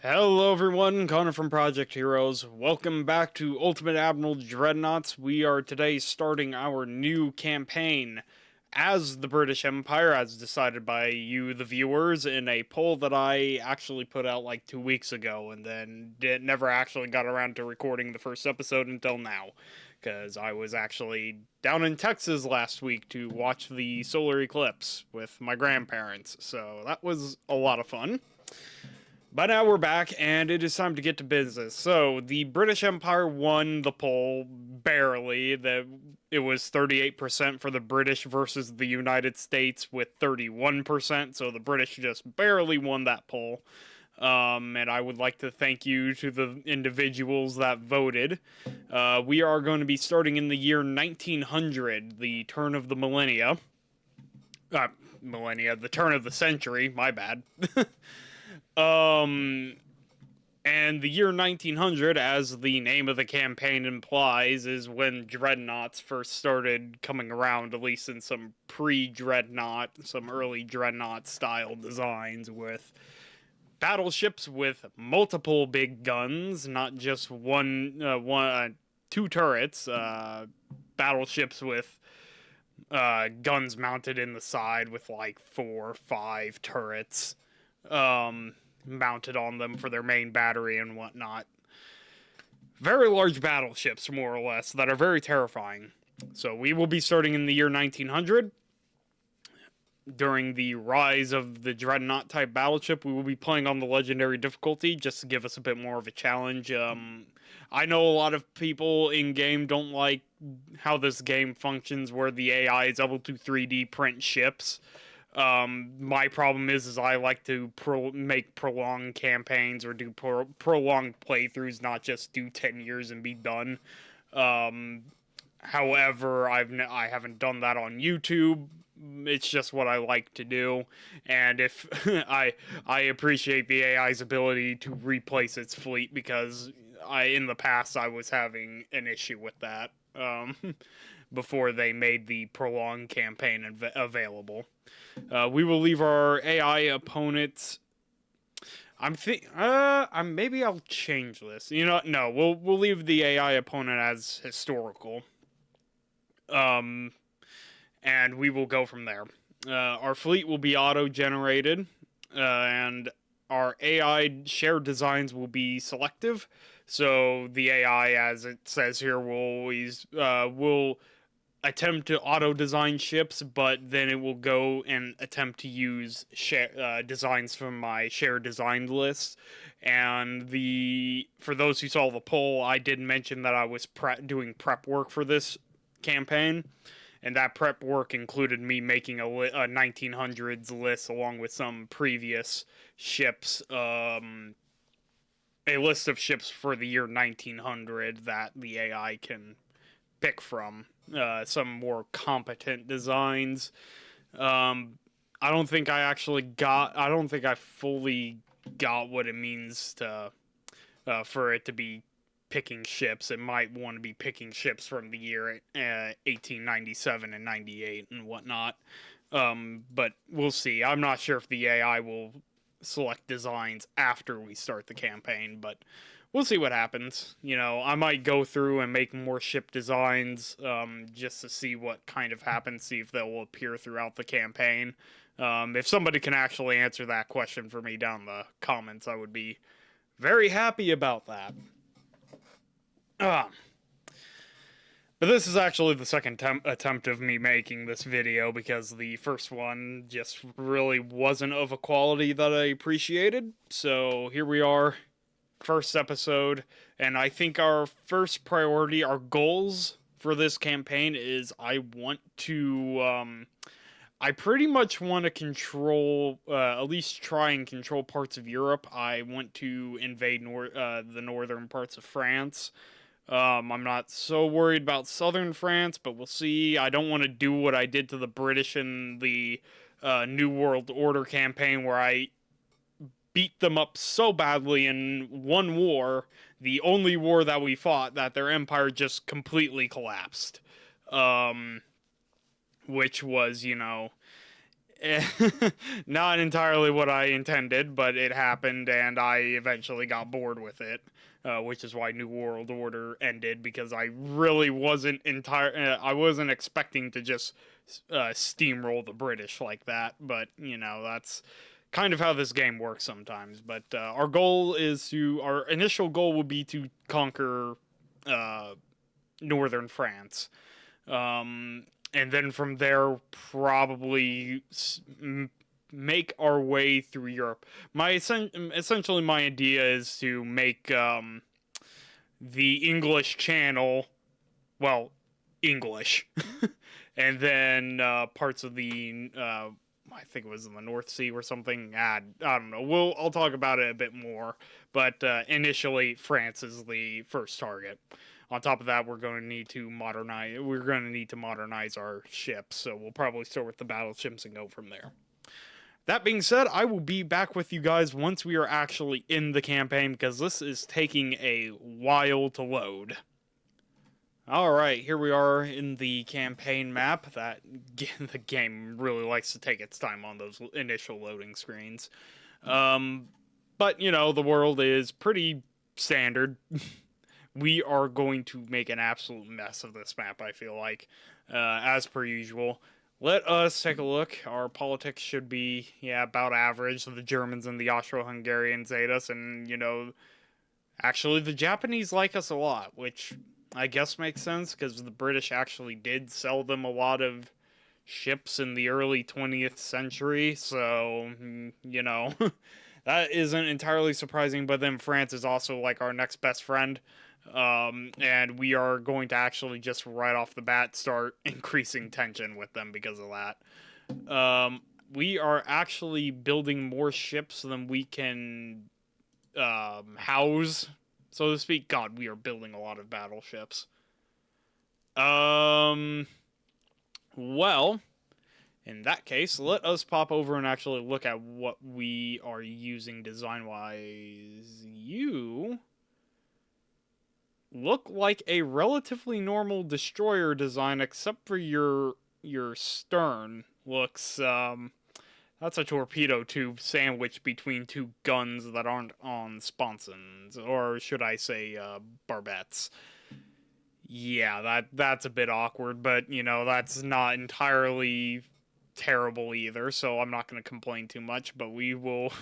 Hello everyone, Connor from Project Heroes. Welcome back to Ultimate Admiral Dreadnoughts. We are today starting our new campaign as the British Empire, as decided by you, the viewers, in a poll that I actually put out like 2 weeks ago, and then never actually got around to recording the first episode until now, because I was actually down in Texas last week to watch the solar eclipse with my grandparents, so that was a lot of fun. But now we're back, and it is time to get to business. So, the British Empire won the poll barely. It was 38% for the British versus the United States with 31%, so the British just barely won that poll. And I would like to thank you to the individuals that voted. We are going to be starting in the year 1900, the turn of the millennia. The turn of the century, my bad. Um, and the year 1900, as the name of the campaign implies, is when dreadnoughts first started coming around, at least in some pre-dreadnought, some early dreadnought-style designs with battleships with multiple big guns, not just two turrets, battleships with guns mounted in the side with like 4 or 5 turrets. Mounted on them for their main battery and whatnot. Very large battleships, more or less, that are very terrifying. So we will be starting in the year 1900. During the rise of the Dreadnought type battleship, we will be playing on the legendary difficulty just to give us a bit more of a challenge. I know a lot of people in game don't like how this game functions, where the AI is able to 3D print ships. My problem is I like to make prolonged campaigns or do prolonged playthroughs, not just do 10 years and be done. However, I haven't done that on YouTube. It's just what I like to do, and if I appreciate the AI's ability to replace its fleet, because in the past I was having an issue with that before they made the prolonged campaign available. We will leave our AI opponents. Maybe I'll change this. No, we'll leave the AI opponent as historical. And we will go from there. Our fleet will be auto-generated, and our AI shared designs will be selective. So the AI, as it says here, will attempt to auto-design ships, but then it will go and attempt to use designs from my shared design list. And for those who saw the poll, I did mention that I was doing prep work for this campaign, and that prep work included me making a 1900s list along with some previous ships, a list of ships for the year 1900 that the AI can pick from. Some more competent designs. I don't think I fully got what it means to for it to be picking ships. It might want to be picking ships from the year 1897 and 98 and whatnot. But we'll see. I'm not sure if the AI will select designs after we start the campaign, but we'll see what happens. I might go through and make more ship designs just to see what kind of happens, see if they'll appear throughout the campaign. If somebody can actually answer that question for me down in the comments, I would be very happy about that. But this is actually the second attempt of me making this video, because the first one just really wasn't of a quality that I appreciated. So here we are, first episode, and I think our first priority, our goals for this campaign is I pretty much want to control, at least try and control parts of Europe. I want to invade the northern parts of France. I'm not so worried about southern France, but we'll see. I don't want to do what I did to the British in the New World Order campaign, where I beat them up so badly in one war, the only war that we fought, that their empire just completely collapsed. Which was, Not entirely what I intended, but it happened, and I eventually got bored with it, which is why New World Order ended, because I really wasn't I wasn't expecting to just steamroll the British like that. But you know, that's kind of how this game works sometimes. But our initial goal would be to conquer uh, northern France. And then from there, probably make our way through Europe. Essentially, my idea is to make the English Channel, well, English, and then parts of the I think it was in the North Sea or something. I don't know. I'll talk about it a bit more, but initially, France is the first target. On top of that, we're going to need to modernize. We're going to need to modernize our ships, so we'll probably start with the battleships and go from there. That being said, I will be back with you guys once we are actually in the campaign, because this is taking a while to load. Alright, here we are in the campaign map. The game really likes to take its time on those initial loading screens. But, you know, the world is pretty standard. We are going to make an absolute mess of this map, I feel like, as per usual. Let us take a look. Our politics should be, yeah, about average. The Germans and the Austro-Hungarians hate us, and, you know, actually the Japanese like us a lot, which I guess makes sense, because the British actually did sell them a lot of ships in the early 20th century, so, you know, that isn't entirely surprising, but then France is also, like, our next best friend, and we are going to actually just right off the bat start increasing tension with them because of that. We are actually building more ships than we can house, so to speak. God, we are building a lot of battleships. Well, in that case, let us pop over and actually look at what we are using design-wise. You look like a relatively normal destroyer design, except for your stern looks, that's a torpedo tube sandwiched between two guns that aren't on sponsons, or should I say, barbettes. Yeah, that's a bit awkward, but, you know, that's not entirely terrible either, so I'm not going to complain too much, but we will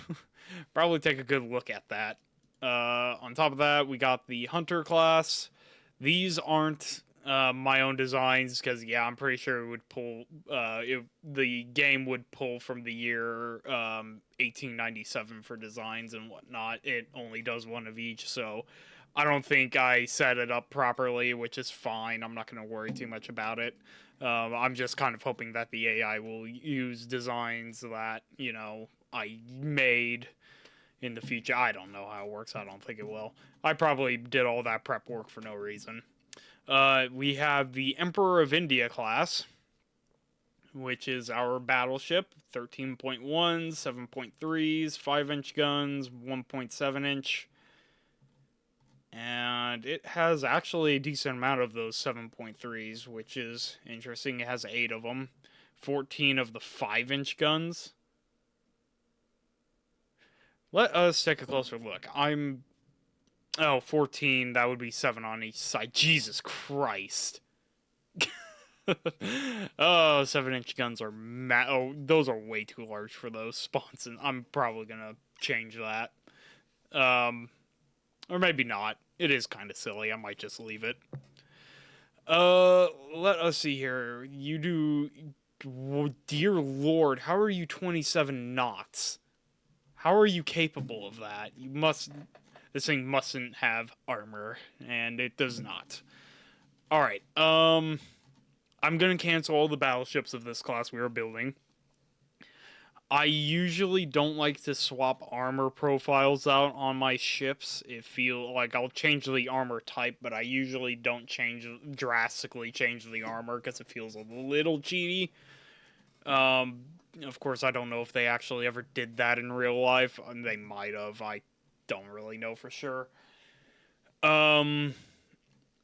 probably take a good look at that. On top of that, we got the Hunter class. These aren't my own designs, because, yeah, I'm pretty sure it would pull, the game would pull from the year 1897 for designs and whatnot. It only does one of each, so I don't think I set it up properly, which is fine. I'm not going to worry too much about it. I'm just kind of hoping that the AI will use designs that, you know, I made in the future. I don't know how it works. I don't think it will. I probably did all that prep work for no reason. We have the Emperor of India class, which is our battleship. 13.1, 7.3s, 5-inch guns, 1.7-inch. And it has actually a decent amount of those 7.3s, which is interesting. It has 8 of them. 14 of the 5-inch guns. Let us take a closer look. 14, that would be 7 on each side. Jesus Christ. Oh, 7-inch guns are those are way too large for those sponsons. I'm probably gonna change that. Or maybe not. It is kind of silly. I might just leave it. Let us see here. You do... Dear Lord, how are you 27 knots? How are you capable of that? You must... This thing mustn't have armor, and it does not. Alright, I'm gonna cancel all the battleships of this class we are building. I usually don't like to swap armor profiles out on my ships. I'll change the armor type, but I usually don't drastically change the armor, because it feels a little cheaty. Of course, I don't know if they actually ever did that in real life. They might have. I don't really know for sure. Then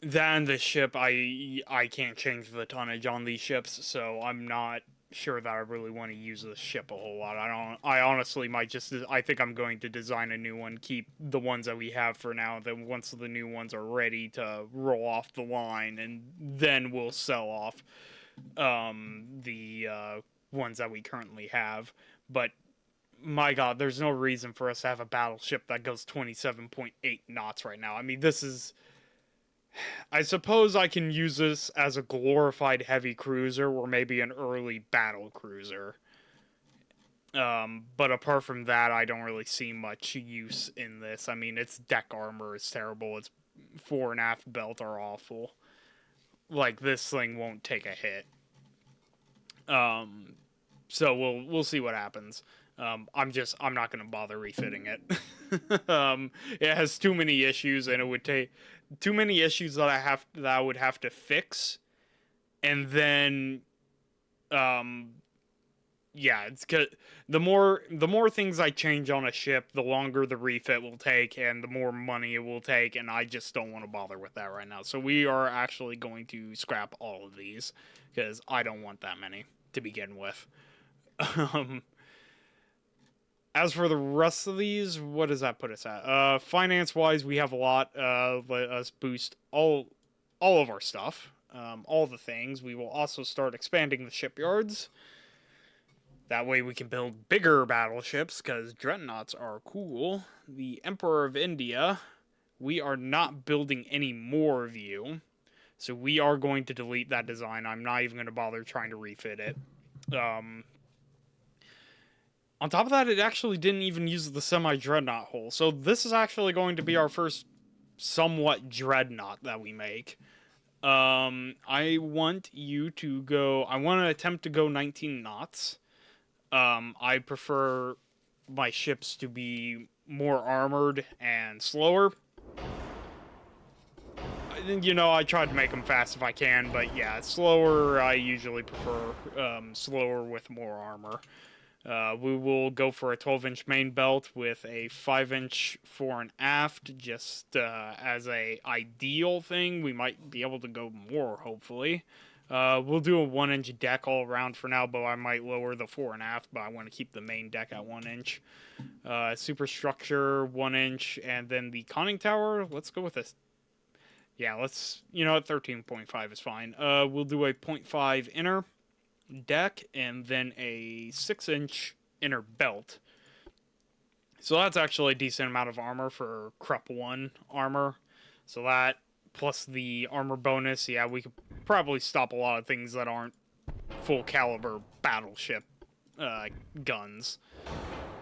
the ship, I can't change the tonnage on these ships, so I'm not sure that I really want to use this ship a whole lot. I honestly might just. I think I'm going to design a new one. Keep the ones that we have for now. Then once the new ones are ready to roll off the line, and then we'll sell off the ones that we currently have. But my God, there's no reason for us to have a battleship that goes 27.8 knots right now. I mean, this is. I suppose I can use this as a glorified heavy cruiser or maybe an early battle cruiser. But apart from that, I don't really see much use in this. I mean, its deck armor is terrible. Its fore and aft belt are awful. Like, this thing won't take a hit. So we'll see what happens. I'm not gonna bother refitting it. It has too many issues, and it would take too many issues that I would have to fix, and then, yeah, it's good. The more things I change on a ship, the longer the refit will take, and the more money it will take, and I just don't want to bother with that right now. So we are actually going to scrap all of these because I don't want that many to begin with. As for the rest of these, what does that put us at? Finance-wise, we have a lot. Let us boost all of our stuff, all the things. We will also start expanding the shipyards. That way we can build bigger battleships, because dreadnoughts are cool. The Emperor of India, we are not building any more of you. So we are going to delete that design. I'm not even going to bother trying to refit it. On top of that, it actually didn't even use the semi-dreadnought hull. So this is actually going to be our first somewhat dreadnought that we make. I want you to go... I want to attempt to go 19 knots. I prefer my ships to be more armored and slower. You know, I tried to make them fast if I can, but yeah, slower, I usually prefer slower with more armor. We will go for a 12-inch main belt with a 5-inch fore and aft, just as a ideal thing. We might be able to go more, hopefully. We'll do a 1-inch deck all around for now, but I might lower the fore and aft, but I want to keep the main deck at 1 inch. Superstructure, 1 inch, and then the conning tower, let's go with this. Yeah, let's, 13.5 is fine. We'll do a 0.5 inner deck and then a 6-inch inner belt. So that's actually a decent amount of armor for Krupp 1 armor. So that, plus the armor bonus, yeah, we could probably stop a lot of things that aren't full caliber battleship guns.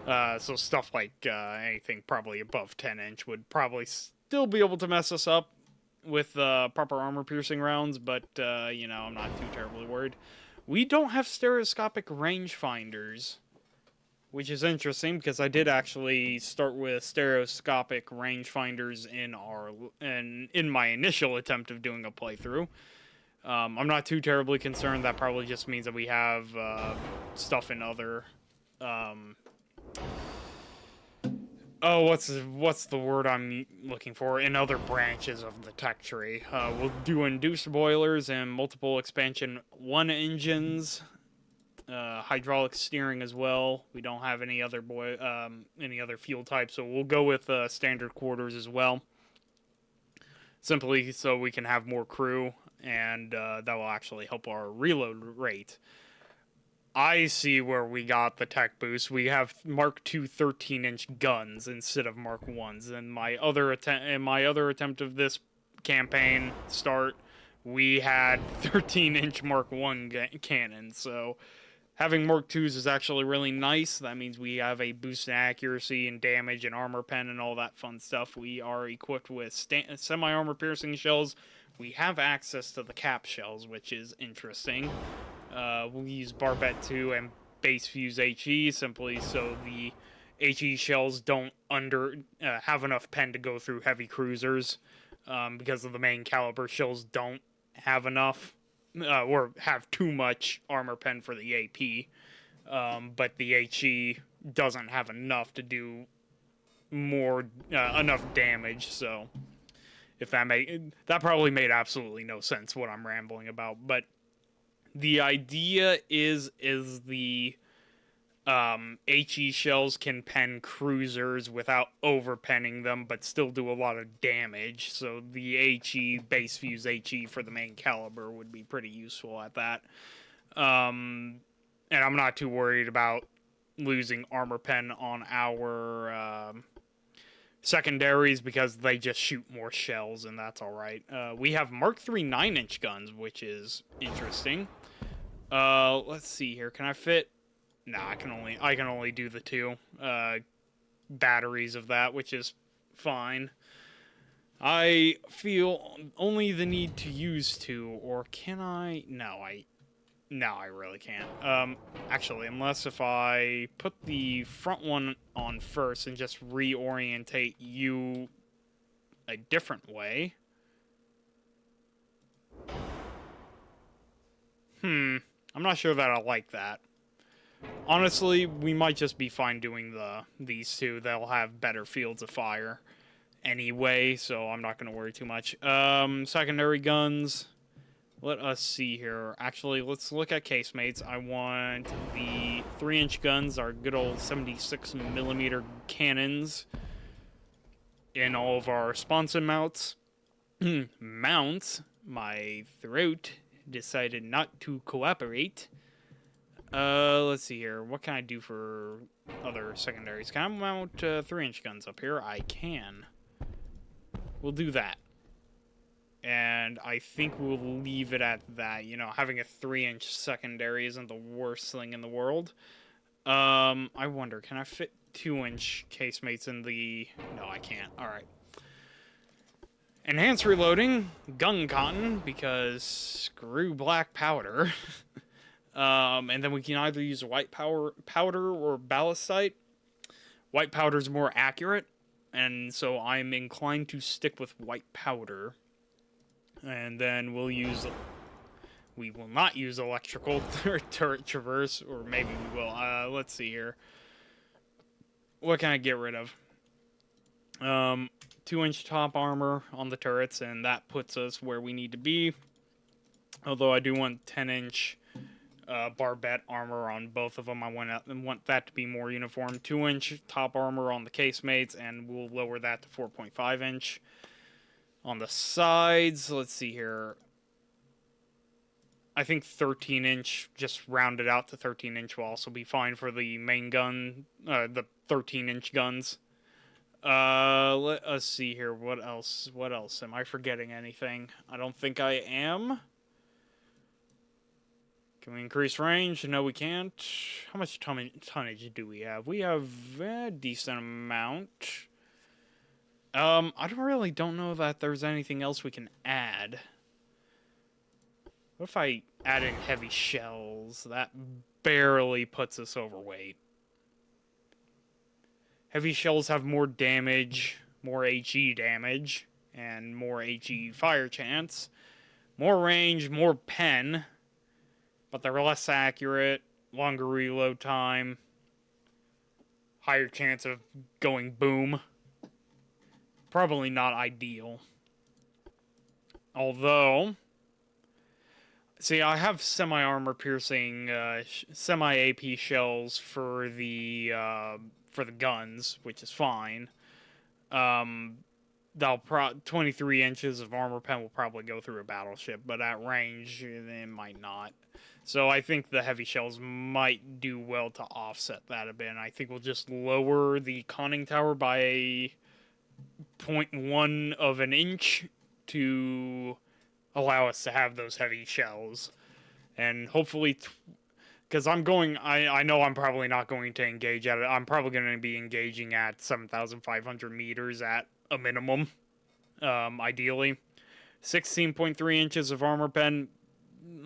So stuff like anything probably above 10-inch would probably still be able to mess us up with proper armor-piercing rounds, but, I'm not too terribly worried. We don't have stereoscopic rangefinders, which is interesting, because I did actually start with stereoscopic rangefinders in my initial attempt of doing a playthrough. I'm not too terribly concerned. That probably just means that we have stuff in other... what's the word I'm looking for? In other branches of the tech tree. We'll do induced boilers and multiple expansion 1 engines, hydraulic steering as well. We don't have any other fuel types, so we'll go with standard quarters as well. Simply so we can have more crew, and that will actually help our reload rate. I see where we got the tech boost. We have Mark II 13-inch guns instead of Mark 1s. In my other attempt of this campaign start, we had 13-inch Mark 1 cannons. So having Mark 2s is actually really nice. That means we have a boost in accuracy and damage and armor pen and all that fun stuff. We are equipped with semi-armor piercing shells. We have access to the cap shells, which is interesting. We'll use Barbette 2 and base fuse HE simply so the HE shells don't have enough pen to go through heavy cruisers, because of the main caliber shells don't have enough or have too much armor pen for the AP, but the HE doesn't have enough to do enough damage. So if that probably made absolutely no sense what I'm rambling about, but The idea is the HE shells can pen cruisers without overpenning them, but still do a lot of damage. So the HE base fuse HE for the main caliber would be pretty useful at that. And I'm not too worried about losing armor pen on our secondaries because they just shoot more shells, and that's all right. We have Mark III 9-inch guns, which is interesting. Let's see here. Can I fit? Nah, I can only do the 2 batteries of that, which is fine. I feel only the need to use 2, or can I? No, I really can't. Actually, unless if I put the front one on first and just reorientate you a different way. I'm not sure that I like that. Honestly, we might just be fine doing these 2. They'll have better fields of fire anyway, so I'm not going to worry too much. Secondary guns. Let us see here. Actually, let's look at casemates. I want the 3-inch guns, our good old 76mm cannons, in all of our sponson mounts. Mounts. My throat decided not to cooperate. Let's see here. What can I do for other secondaries? Can I mount 3-inch guns up here? I can. We'll do that. And I think we'll leave it at that. You know, having a 3-inch secondary isn't the worst thing in the world. I wonder, can I fit 2-inch casemates in the... No, I can't. Alright. Enhanced reloading. Gun cotton, because screw black powder. And then we can either use white powder or ballistite. White powder is more accurate, and so I'm inclined to stick with white powder. And then we will not use electrical turret traverse, or maybe we will. Let's see here. What can I get rid of? 2-inch top armor on the turrets, and that puts us where we need to be. Although I do want 10-inch barbette armor on both of them. I want that to be more uniform. 2-inch top armor on the casemates, and we'll lower that to 4.5-inch. On the sides, let's see here. I think 13-inch, just rounded out to 13-inch will also be fine for the main gun, the 13-inch guns. Let us see here. What else? What else? Am I forgetting anything? I don't think I am. Can we increase range? No, we can't. How much tonnage do we have? We have a decent amount. I really don't know that there's anything else we can add. What if I add in heavy shells? That barely puts us overweight. Heavy shells have more damage, more HE damage, and more HE fire chance. More range, more pen, but they're less accurate, longer reload time, higher chance of going boom. Probably not ideal. Although, see, I have semi-armor piercing, semi-AP shells for the guns, which is fine. 23 inches of armor pen will probably go through a battleship, but at range, it might not. So I think the heavy shells might do well to offset that a bit. And I think we'll just lower the conning tower by 0.1 of an inch to allow us to have those heavy shells. And hopefully, because I know I'm probably not going to engage at it. I'm probably going to be engaging at 7,500 meters at a minimum, ideally. 16.3 inches of armor pen.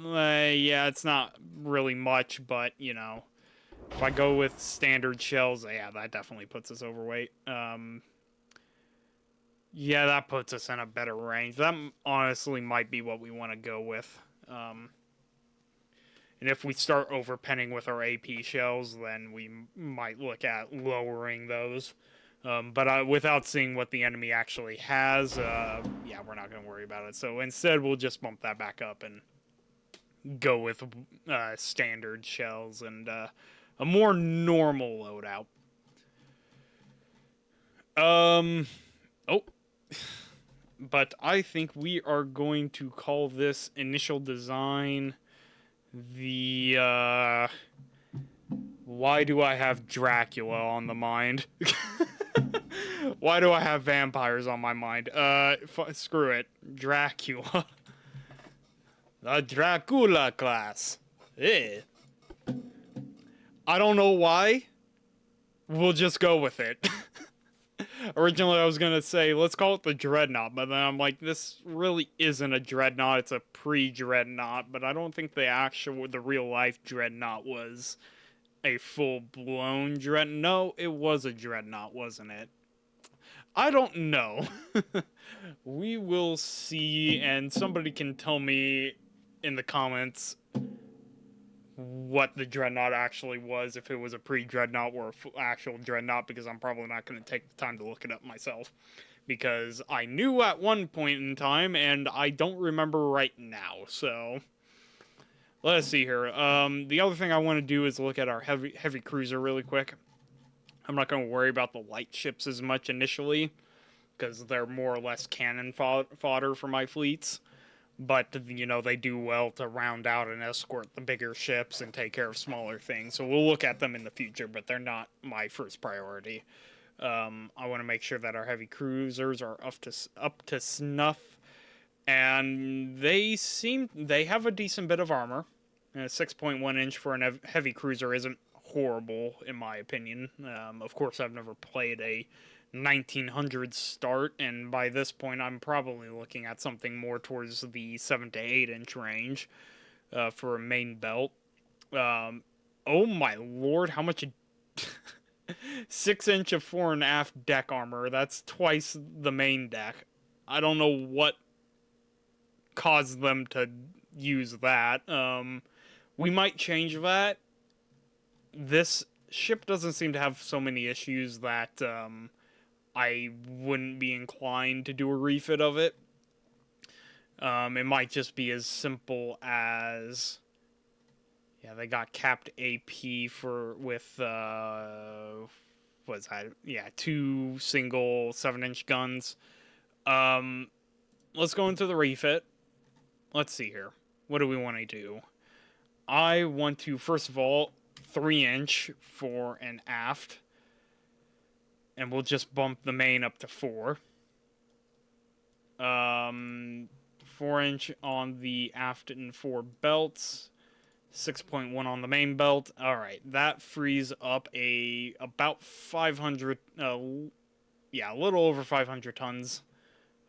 Yeah, it's not really much, but, you know, if I go with standard shells, yeah, that definitely puts us overweight. Yeah, that puts us in a better range. That honestly might be what we want to go with. And if we start overpenning with our AP shells, then we might look at lowering those. But without seeing what the enemy actually has, yeah, we're not going to worry about it. So instead, we'll just bump that back up and go with standard shells and a more normal loadout. Oh, but I think we are going to call this initial design the why do I have Dracula on the mind? Why do I have vampires on my mind? Screw it. Dracula. The Dracula class. Eh. I don't know why. We'll just go with it. Originally, I was gonna say, let's call it the Dreadnought, but then I'm like, this really isn't a Dreadnought, it's a pre-Dreadnought, but I don't think the real-life Dreadnought was a full-blown Dreadnought. No, it was a Dreadnought, wasn't it? I don't know. We will see, and somebody can tell me in the comments what the Dreadnought actually was, if it was a pre-Dreadnought or an actual Dreadnought, because I'm probably not going to take the time to look it up myself. Because I knew at one point in time, and I don't remember right now, so... Let's see here. The other thing I want to do is look at our heavy cruiser really quick. I'm not going to worry about the light ships as much initially, because they're more or less cannon fodder for my fleets. But, you know, they do well to round out and escort the bigger ships and take care of smaller things. So we'll look at them in the future, but they're not my first priority. I want to make sure that our heavy cruisers are up to snuff. And they have a decent bit of armor. A 6.1 inch for a heavy cruiser isn't horrible, in my opinion. Of course, I've never played a 1900 start, and by this point, I'm probably looking at something more towards the 7 to 8 inch range for a main belt. Oh my lord, how much? 6 inch of fore and aft deck armor. That's twice the main deck. I don't know what caused them to use that. We might change that. This ship doesn't seem to have so many issues that I wouldn't be inclined to do a refit of it. It might just be as simple as, yeah, they got capped AP with what's that? Yeah, 2 single 7-inch guns. Let's go into the refit. Let's see here. What do we want to do? I want to, first of all, 3-inch fore and aft. And we'll just bump the main up to 4. 4-inch on the aft and fore belts. 6.1 on the main belt. Alright, that frees up about 500, yeah, a little over 500 tons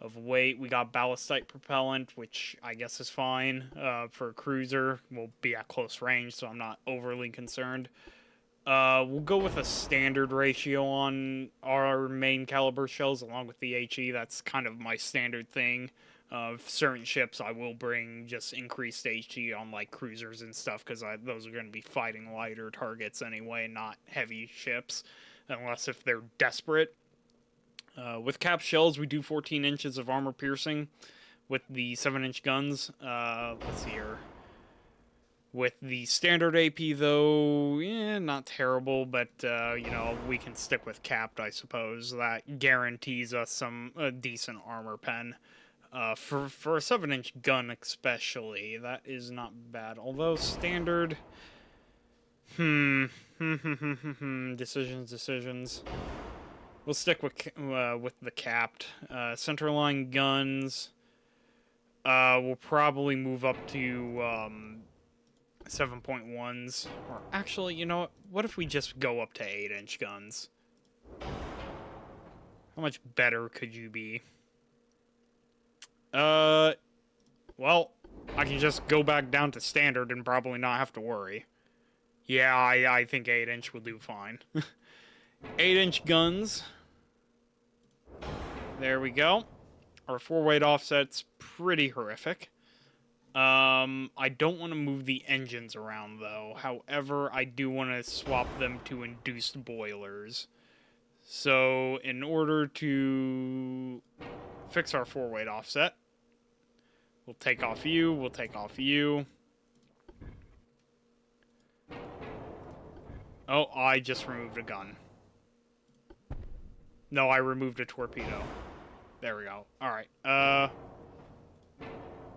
of weight. We got ballistite propellant, which I guess is fine for a cruiser. We'll be at close range, so I'm not overly concerned. We'll go with a standard ratio on our main caliber shells along with the HE. That's kind of my standard thing. Certain ships I will bring just increased HE on like cruisers and stuff, because those are going to be fighting lighter targets anyway, not heavy ships, unless if they're desperate. With cap shells, we do 14 inches of armor piercing with the 7-inch guns. Let's see here. With the standard AP, though, yeah, not terrible, but, you know, we can stick with capped, I suppose. That guarantees us some decent armor pen. For a 7-inch gun, especially, that is not bad. Although, standard... Decisions. We'll stick with the capped. Centerline guns. We'll probably move up to 7.1s. Or actually, you know what if we just go up to 8-inch guns? How much better could you be? Well, I can just go back down to standard and probably not have to worry. Yeah, I think 8-inch will do fine. 8-inch guns. There we go. Our 4-weight offset's pretty horrific. I don't want to move the engines around, though. However, I do want to swap them to induced boilers. So, in order to fix our 4-weight offset, we'll take off you, we'll take off you. Oh, I just removed a gun. No, I removed a torpedo. There we go. Alright,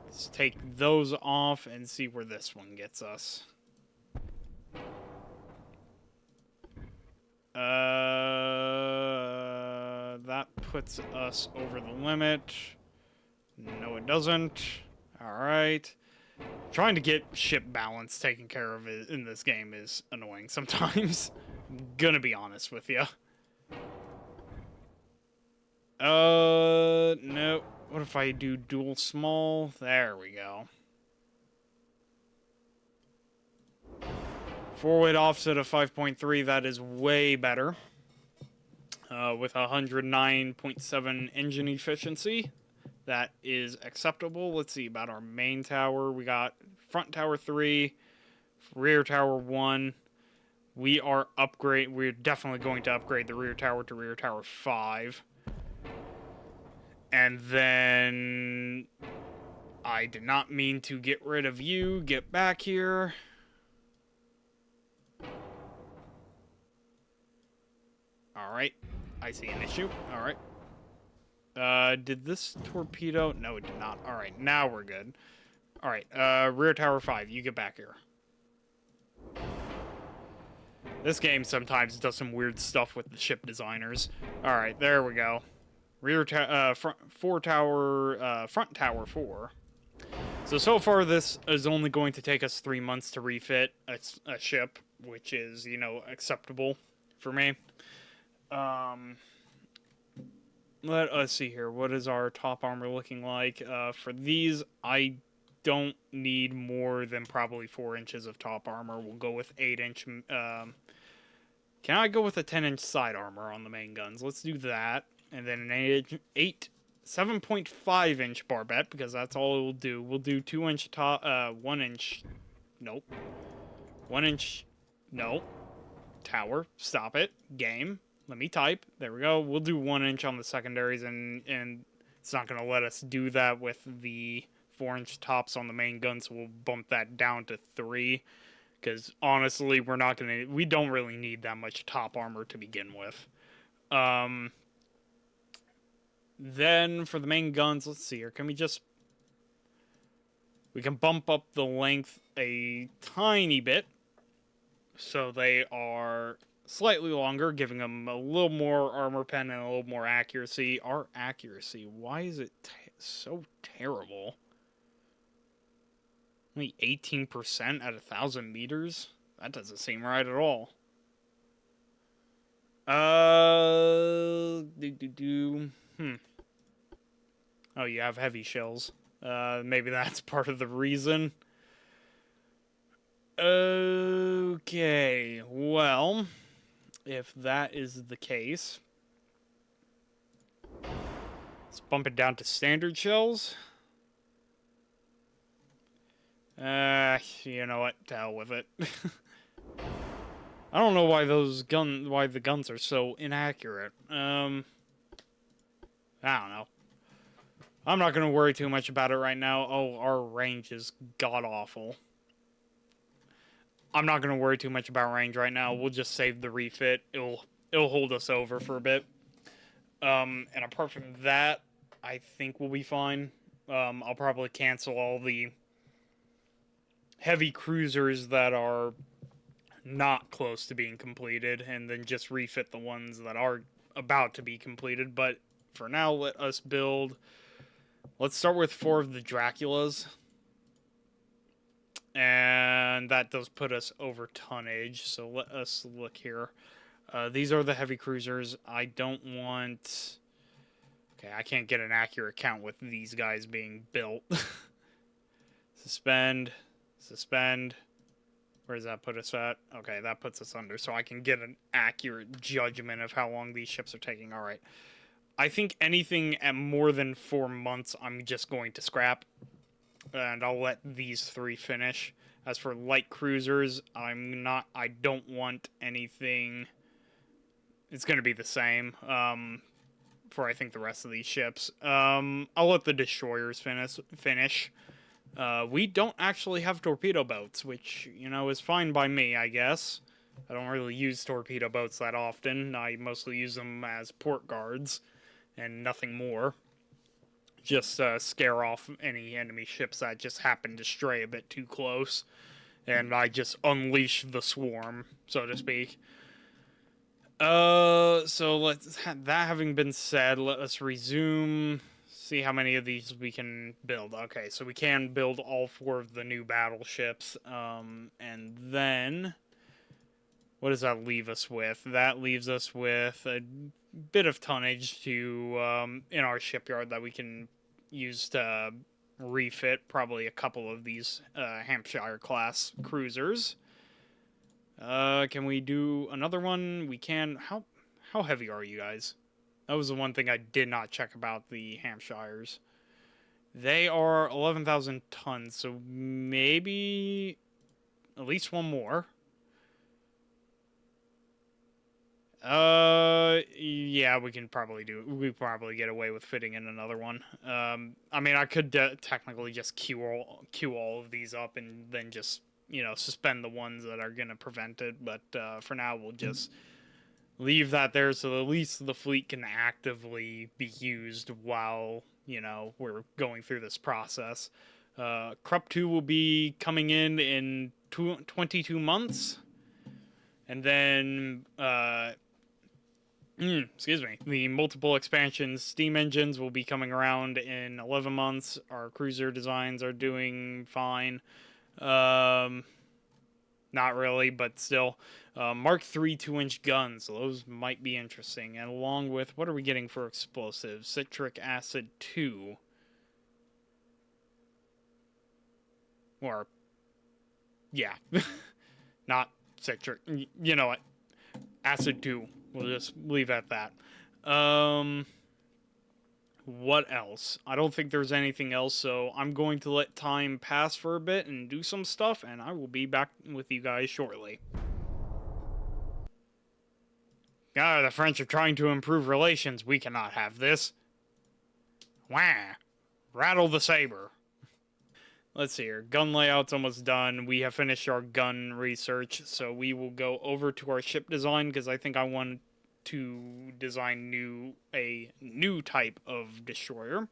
let's take those off and see where this one gets us. That puts us over the limit. No, it doesn't. Alright. Trying to get ship balance taken care of in this game is annoying sometimes. I'm gonna be honest with you. No. What if I do dual small? There we go. Forward offset of 5.3, that is way better. With 109.7 engine efficiency. That is acceptable. Let's see about our main tower. We got front tower 3, rear tower 1. We're definitely going to upgrade the rear tower to rear tower 5. And then I did not mean to get rid of you. Get back here. Alright. I see an issue. Alright. Did this torpedo? No, it did not. Alright, now we're good. Alright, rear tower 5, you get back here. This game sometimes does some weird stuff with the ship designers. Alright, there we go. Front tower 4. So far this is only going to take us 3 months to refit a ship, which is, you know, acceptable for me. Let us see here. What is our top armor looking like? For these, I don't need more than probably 4 inches of top armor. We'll go with 8-inch. Can I go with a 10-inch side armor on the main guns? Let's do that. And then an 7.5-inch barbette, because that's all it will do. We'll do 2-inch top, 1-inch. Nope. 1-inch. No. Tower. Stop it. Game. Let me type. There we go. We'll do 1-inch on the secondaries, and it's not going to let us do that with the 4-inch tops on the main gun, so we'll bump that down to 3. Because honestly, we don't really need that much top armor to begin with. Then for the main guns, let's see here. We can bump up the length a tiny bit, so they are slightly longer, giving them a little more armor pen and a little more accuracy. Our accuracy, why is it so terrible? Only 18% at 1,000 meters? That doesn't seem right at all. Oh, you have heavy shells. Maybe that's part of the reason. Okay, well, if that is the case, let's bump it down to standard shells. You know what? To hell with it. I don't know why why the guns are so inaccurate. I don't know. I'm not gonna worry too much about it right now. Oh, our range is god-awful. I'm not gonna worry too much about range right now. We'll just save the refit. It'll hold us over for a bit. And apart from that, I think we'll be fine. I'll probably cancel all the heavy cruisers that are not close to being completed, and then just refit the ones that are about to be completed. But for now, let us build. Let's start with 4 of the Draculas. And that does put us over tonnage, so let us look here. These are the heavy cruisers. I don't want... Okay, I can't get an accurate count with these guys being built. Suspend. Where does that put us at? Okay, that puts us under, so I can get an accurate judgment of how long these ships are taking. Alright. I think anything at more than 4 months, I'm just going to scrap. And I'll let these 3 finish. As for light cruisers, I don't want anything. It's going to be the same for I think the rest of these ships. I'll let the destroyers finish. We don't actually have torpedo boats, which, you know, is fine by me, I guess. I don't really use torpedo boats that often. I mostly use them as port guards and nothing more. Just scare off any enemy ships that just happen to stray a bit too close. And I just unleash the swarm, so to speak. So that having been said, let us resume. See how many of these we can build. Okay, so we can build all 4 of the new battleships. And then what does that leave us with? That leaves us with a bit of tonnage to in our shipyard that we can use to refit probably a couple of these Hampshire class cruisers. Can we do another one? We can. How heavy are you guys? That was the one thing I did not check about the Hampshires. They are 11,000 tons, so maybe at least one more. Yeah, we can probably we probably get away with fitting in another one. I mean, I could technically just queue all of these up and then just, suspend the ones that are gonna prevent it. But for now, we'll just leave that there so at least the fleet can actively be used while, we're going through this process. Krupp 2 will be coming in 22 months. And then, excuse me, the multiple expansion steam engines will be coming around in 11 months. Our cruiser designs are doing fine. Not really, but still. Mark III 2-inch guns, so those might be interesting. And along with, what are we getting for explosives? Citric acid 2. Or, yeah. Not citric. You know what? Acid 2. We'll just leave at that. What else? I don't think there's anything else, so I'm going to let time pass for a bit and do some stuff, and I will be back with you guys shortly. Ah, the French are trying to improve relations. We cannot have this. Wah! Rattle the saber. Let's see here. Gun layout's almost done. We have finished our gun research, so we will go over to our ship design, because I think I want to design a new type of destroyer.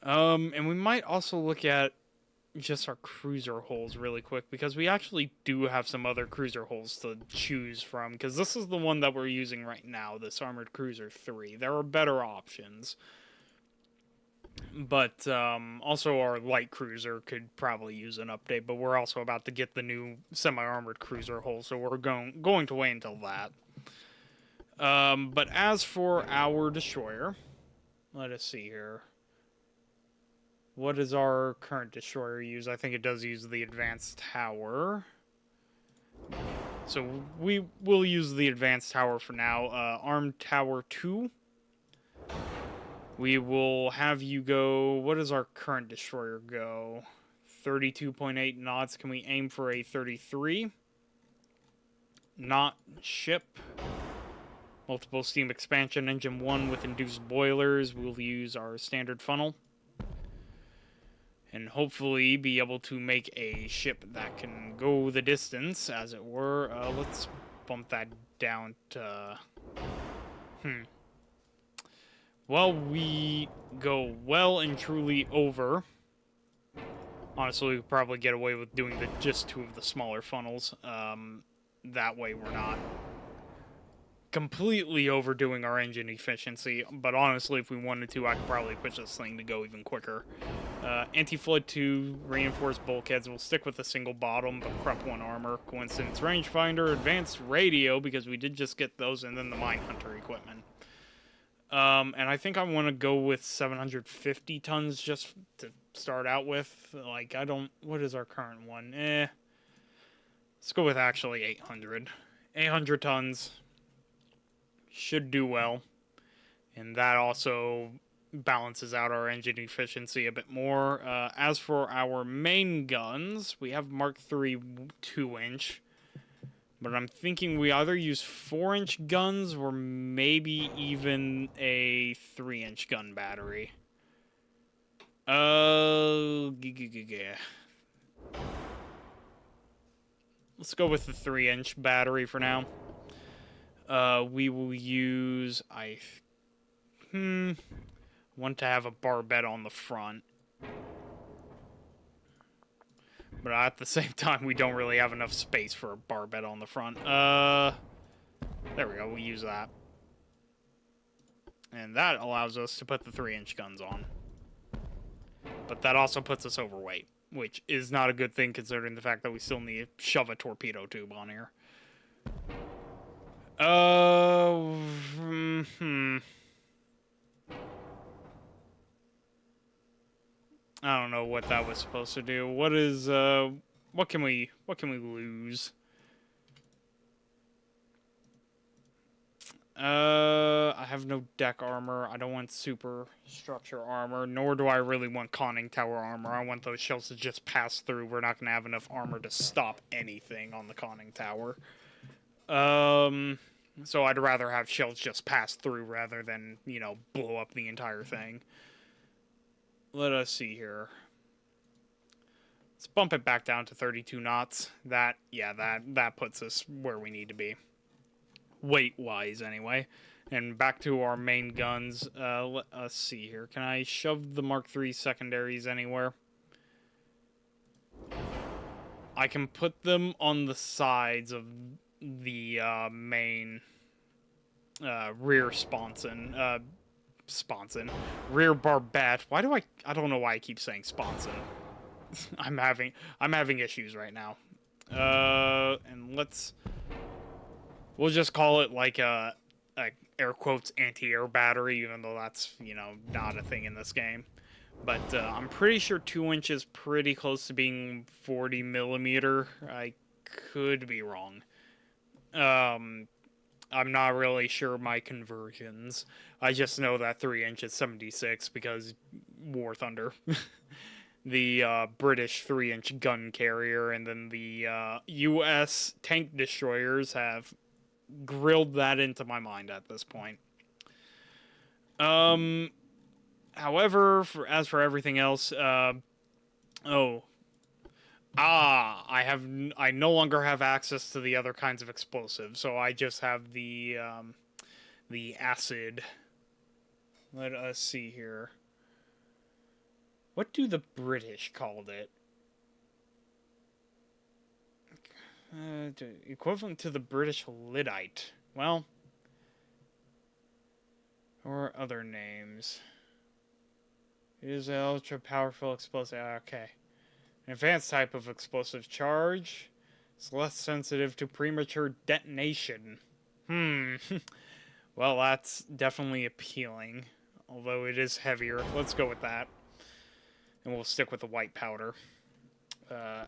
And we might also look at just our cruiser hulls really quick, because we actually do have some other cruiser hulls to choose from, because this is the one that we're using right now, this Armored Cruiser 3. There are better options. But also our light cruiser could probably use an update, but we're also about to get the new semi-armored cruiser hull, so we're going to wait until that. But as for our destroyer, let us see here. What does our current destroyer use? I think it does use the advanced tower. So we will use the advanced tower for now. Armed Tower 2. We will have you go... What does our current destroyer go? 32.8 knots. Can we aim for a 33? Knot ship. Multiple steam expansion engine 1 with induced boilers. We'll use our standard funnel. And hopefully be able to make a ship that can go the distance, as it were. Let's bump that down to... Well, we go well and truly over. Honestly, we could probably get away with doing just 2 of the smaller funnels. That way we're not completely overdoing our engine efficiency. But honestly, if we wanted to, I could probably push this thing to go even quicker. Anti-flood 2, reinforced bulkheads. We'll stick with a single bottom, but Krupp 1 armor. Coincidence rangefinder, advanced radio, because we did just get those, and then the mine hunter equipment. And I think I want to go with 750 tons just to start out with. Like, what is our current one? Let's go with actually 800. 800 tons. Should do well. And that also balances out our engine efficiency a bit more. As for our main guns, we have Mark III 2-inch. But I'm thinking we either use 4-inch guns or maybe even a 3-inch gun battery. let's go with the 3-inch battery for now. We will use, want to have a barbette on the front. But at the same time, we don't really have enough space for a barbette on the front. There we go, we'll use that. And that allows us to put the 3-inch guns on. But that also puts us overweight, which is not a good thing considering the fact that we still need to shove a torpedo tube on here. I don't know what that was supposed to do. What can we lose? I have no deck armor. I don't want super structure armor, nor do I really want conning tower armor. I want those shells to just pass through. We're not going to have enough armor to stop anything on the conning tower. So I'd rather have shells just pass through rather than, you know, blow up the entire thing. Let us see here. Let's bump it back down to 32 knots. That puts us where we need to be. Weight-wise, anyway. And back to our main guns. Let us see here. Can I shove the Mark III secondaries anywhere? I can put them on the sides of the main rear sponson. Rear barbette. Why do I don't know why I keep saying sponson. I'm having issues right now. And we'll just call it like a air quotes anti-air battery, even though that's, you know, not a thing in this game. But I'm pretty sure 2 inches pretty close to being 40 millimeter. I could be wrong. I'm not really sure my conversions. I just know that 3 inch is 76 because War Thunder. The British 3-inch gun carrier, and then the U.S. tank destroyers have grilled that into my mind at this point. However, as for everything else, I no longer have access to the other kinds of explosives, so I just have the acid. Let us see here. What do the British called it? Equivalent to the British lyddite. Well, or other names. It is an ultra powerful explosive. Okay. An advanced type of explosive charge. It's less sensitive to premature detonation. Well, that's definitely appealing. Although it is heavier. Let's go with that. And we'll stick with the white powder.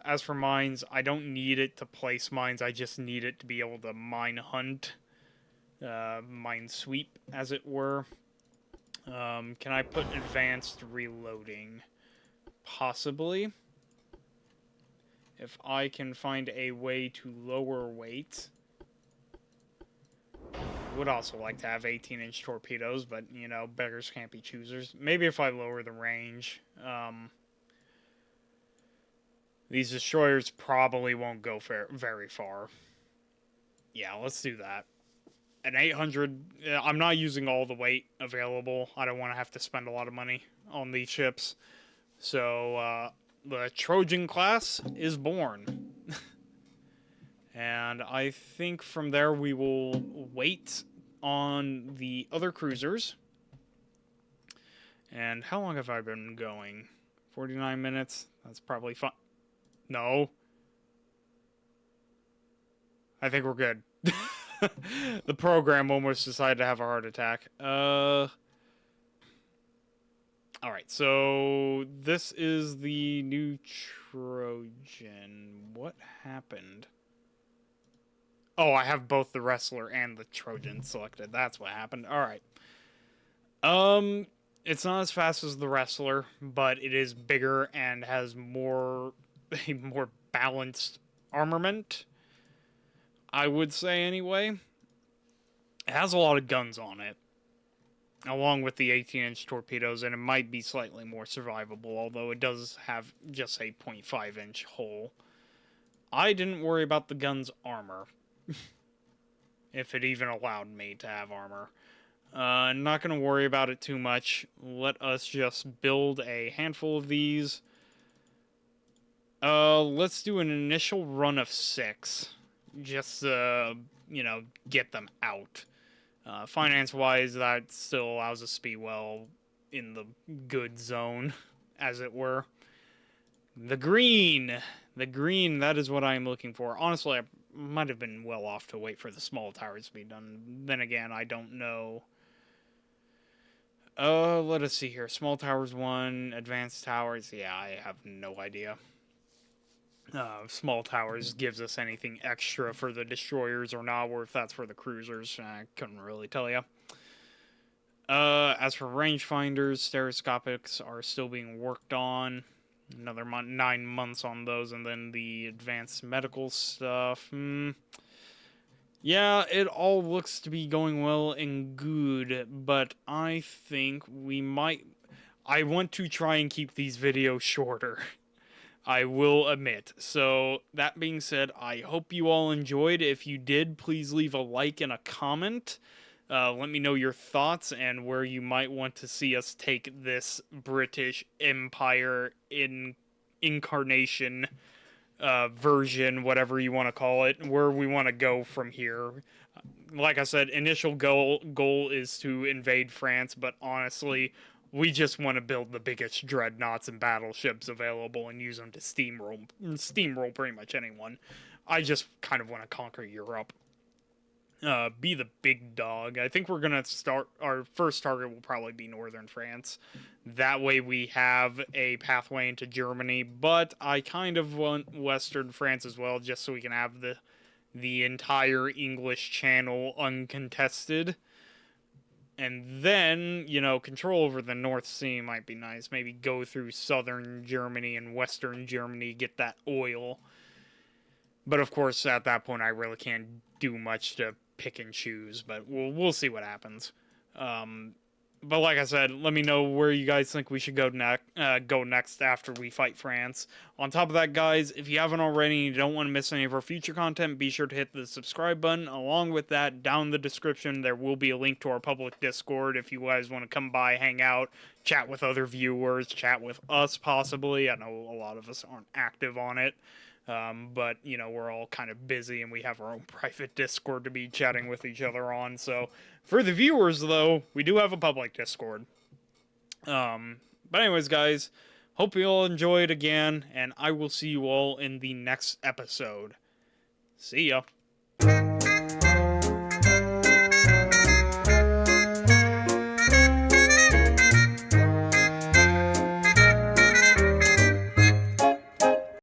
As for mines, I don't need it to place mines. I just need it to be able to mine hunt. Mine sweep, as it were. Can I put advanced reloading? Possibly. If I can find a way to lower weight. Would also like to have 18-inch torpedoes, but, you know, beggars can't be choosers. Maybe if I lower the range. These destroyers probably won't go very far. Yeah, let's do that. An 800, I'm not using all the weight available. I don't want to have to spend a lot of money on these ships. So, the Trojan class is born. And I think from there we will wait on the other cruisers. And how long have I been going? 49 minutes? That's probably fine. No. I think we're good. The program almost decided to have a heart attack. Alright, so this is the new Trojan. What happened? Oh, I have both the Wrestler and the Trojan selected. That's what happened. Alright. It's not as fast as the Wrestler, but it is bigger and has a more balanced armament, I would say anyway. It has a lot of guns on it, along with the 18-inch torpedoes, and it might be slightly more survivable, although it does have just a 0.5-inch hull. I didn't worry about the gun's armor. If it even allowed me to have armor. Not gonna worry about it too much. Let us just build a handful of these. Let's do an initial run of 6. Just, get them out. Finance-wise, that still allows us to be well in the good zone, as it were. The green! The green, that is what I'm looking for. Honestly, I might have been well off to wait for the small towers to be done. Then again, I don't know. Let us see here. Small towers 1, advanced towers. Yeah, I have no idea. Small towers gives us anything extra for the destroyers or not, or if that's for the cruisers. I couldn't really tell you. As for rangefinders, stereoscopics are still being worked on. Another 9 months on those, and then the advanced medical stuff. Yeah, it all looks to be going well and good, but I think we might... I want to try and keep these videos shorter. I will admit. So, that being said, I hope you all enjoyed. If you did, please leave a like and a comment. Let me know your thoughts and where you might want to see us take this British Empire incarnation version, whatever you want to call it, where we want to go from here. Like I said, initial goal is to invade France, but honestly, we just want to build the biggest dreadnoughts and battleships available and use them to steamroll pretty much anyone. I just kind of want to conquer Europe. Be the big dog. I think we're gonna start. Our first target will probably be northern France. That way we have a pathway into Germany. But I kind of want western France as well, just so we can have the entire English Channel uncontested. And then, control over the North Sea might be nice. Maybe go through southern Germany and western Germany, get that oil. But of course, at that point, I really can't do much to pick and choose. But we'll see what happens. But like I said, let me know where you guys think we should go next after we fight France. On top of that, guys, if you haven't already and you don't want to miss any of our future content, be sure to hit the subscribe button. Along with that, down in the description, there will be a link to our public Discord if you guys want to come by, hang out, chat with other viewers, chat with us possibly. I know a lot of us aren't active on it. But, we're all kind of busy and we have our own private Discord to be chatting with each other on. So, for the viewers, though, we do have a public Discord. But anyways, guys, hope you all enjoyed again, and I will see you all in the next episode. See ya.